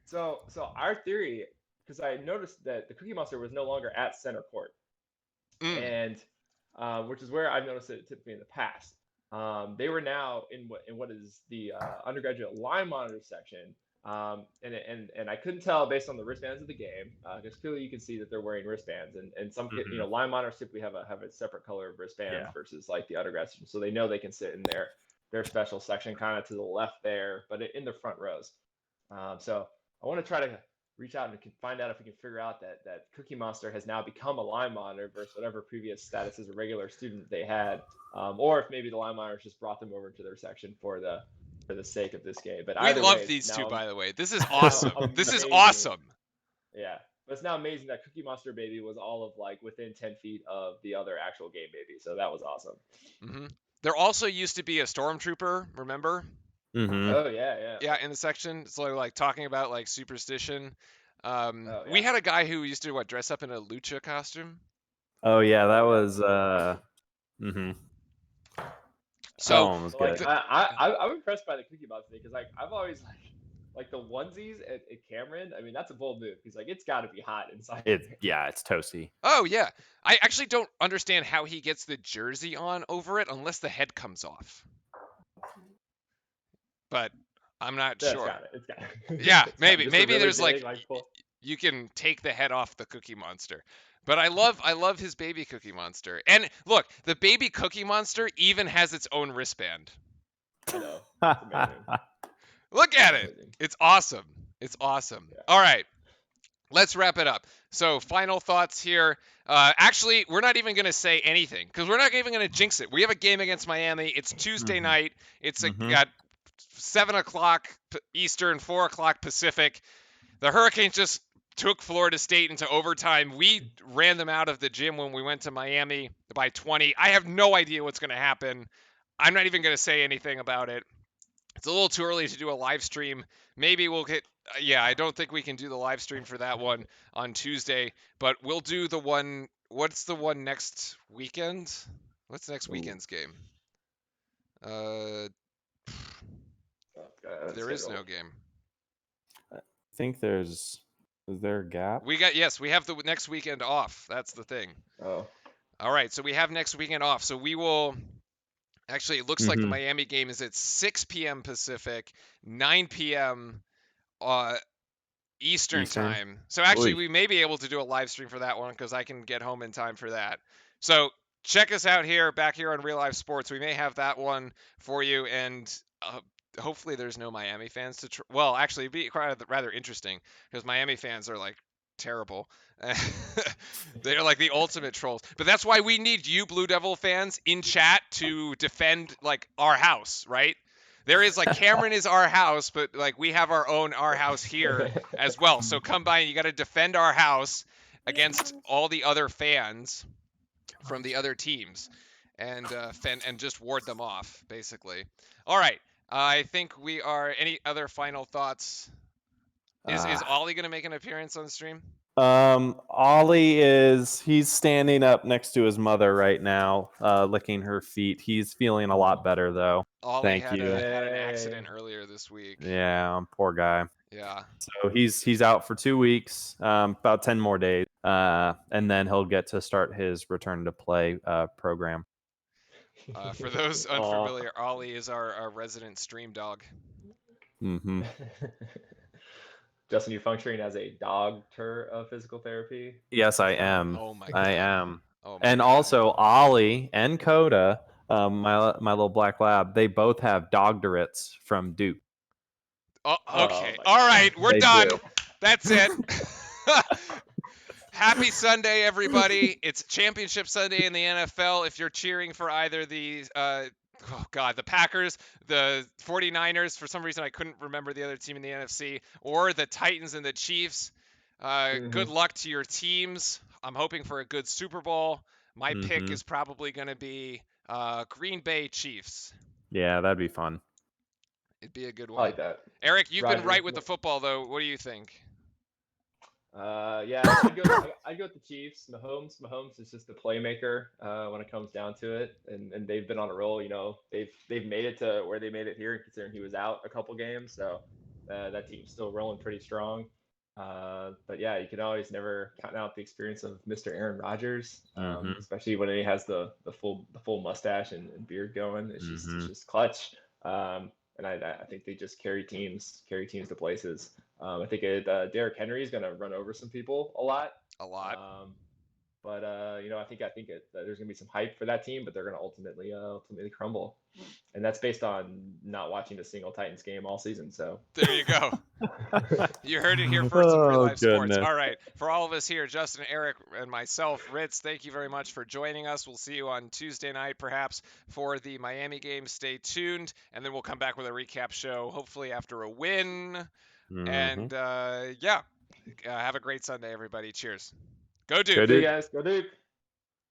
So our theory, because I noticed that the Cookie Monster was no longer at center court, and which is where I've noticed it typically in the past. They were now in what is the undergraduate line monitor section. And I couldn't tell based on the wristbands of the game, because clearly you can see that they're wearing wristbands, and some line monitors typically have a separate color of wristbands versus like the undergrad section, so they know they can sit in their special section kind of to the left there, but in the front rows. So I want to try to reach out and find out if we can figure out that Cookie Monster has now become a line monitor versus whatever previous status as a regular student they had, or if maybe the line monitors just brought them over to their section for the sake of this game. But We either love way, these two, now by the way. This is awesome. This is amazing. awesome. Yeah, but it's now amazing that Cookie Monster Baby was all of like within 10 feet of the other actual game baby. So that was awesome. There also used to be a stormtrooper, remember? Oh yeah. Yeah, in the section. So like talking about like superstition. We had a guy who used to dress up in a lucha costume. Oh yeah, that was So that one was like, good. I'm impressed by the Cookie Monster because like I've always like the onesies at Cameron. I mean, that's a bold move. He's like, it's got to be hot inside. It's toasty. Oh yeah, I actually don't understand how he gets the jersey on over it unless the head comes off. But I'm not sure. It's got it. Yeah, It's maybe just a really there's big, like you can take the head off the Cookie Monster. But I love his baby Cookie Monster. And look, the baby Cookie Monster even has its own wristband. I know. It's amazing. Look at it. It's awesome. It's awesome. Yeah. All right. Let's wrap it up. So final thoughts here. Actually, we're not even going to say anything because we're not even going to jinx it. We have a game against Miami. It's Tuesday night. It's at 7 o'clock Eastern, 4 o'clock Pacific. The Hurricanes just took Florida State into overtime. We ran them out of the gym when we went to Miami by 20. I have no idea what's going to happen. I'm not even going to say anything about it. It's a little too early to do a live stream. Maybe we'll get, I don't think we can do the live stream for that one on Tuesday, but we'll do the one. What's the one next weekend? What's next weekend's game? There is no game. I think is there a gap? We have the next weekend off. That's the thing. Oh. All right, so we have next weekend off. So we will. Actually, it looks like the Miami game is at 6 p.m. Pacific, 9 p.m. Eastern time. So actually, we may be able to do a live stream for that one because I can get home in time for that. So check us out back here on Real Life Sports. We may have that one for you, and hopefully there's no Miami fans to. Well, actually, it'd be rather interesting because Miami fans are like terrible. They're like the ultimate trolls. But that's why we need you Blue Devil fans in chat to defend like our house, right? There is like Cameron is our house, but like we have our house here as well. So come by and you got to defend our house against all the other fans from the other teams and just ward them off basically. All right. I think we are. Any other final thoughts? Is Ollie going to make an appearance on stream? Ollie he's standing up next to his mother right now, licking her feet. He's feeling a lot better though. Ollie had an accident earlier this week. Yeah, poor guy. Yeah. So he's out for 2 weeks, about 10 more days, and then he'll get to start his return to play program. For those unfamiliar, Ollie is our resident stream dog. Mm-hmm. Justin, you're functioning as a doctor of physical therapy? Yes, I am. Oh my God. I am. Oh and God. Also, Ollie and Coda, my little black lab, they both have doctorates from Duke. Oh, okay. All right. We're done. That's it. Happy Sunday, everybody. It's Championship Sunday in the NFL. If you're cheering for either the the Packers, the 49ers, for some reason I couldn't remember the other team in the NFC, or the Titans and the Chiefs, good luck to your teams. I'm hoping for a good Super Bowl. My pick is probably going to be Green Bay Chiefs. Yeah, that'd be fun. It'd be a good one. I like that. Eric, you've been right with the football, though. What do you think? Yeah, I'd go with the Chiefs. Mahomes is just a playmaker when it comes down to it, and they've been on a roll. You know, they've made it to where they made it here, considering he was out a couple games. So that team's still rolling pretty strong. But yeah, you can always never count out the experience of Mr. Aaron Rodgers, Mhm. especially when he has the full mustache and beard going. It's just clutch. And I think they just carry teams to places. I think Derrick Henry is going to run over some people a lot. A lot. But I think there's going to be some hype for that team, but they're going to ultimately crumble. And that's based on not watching a single Titans game all season. So there you go. You heard it here first in Real Life Sports. Goodness. All right. For all of us here, Justin, Eric, and myself, Ritz, thank you very much for joining us. We'll see you on Tuesday night, perhaps, for the Miami game. Stay tuned. And then we'll come back with a recap show, hopefully after a win. And yeah, have a great Sunday, everybody. Cheers. Go Duke. Go see you Duke. guys. Go Duke.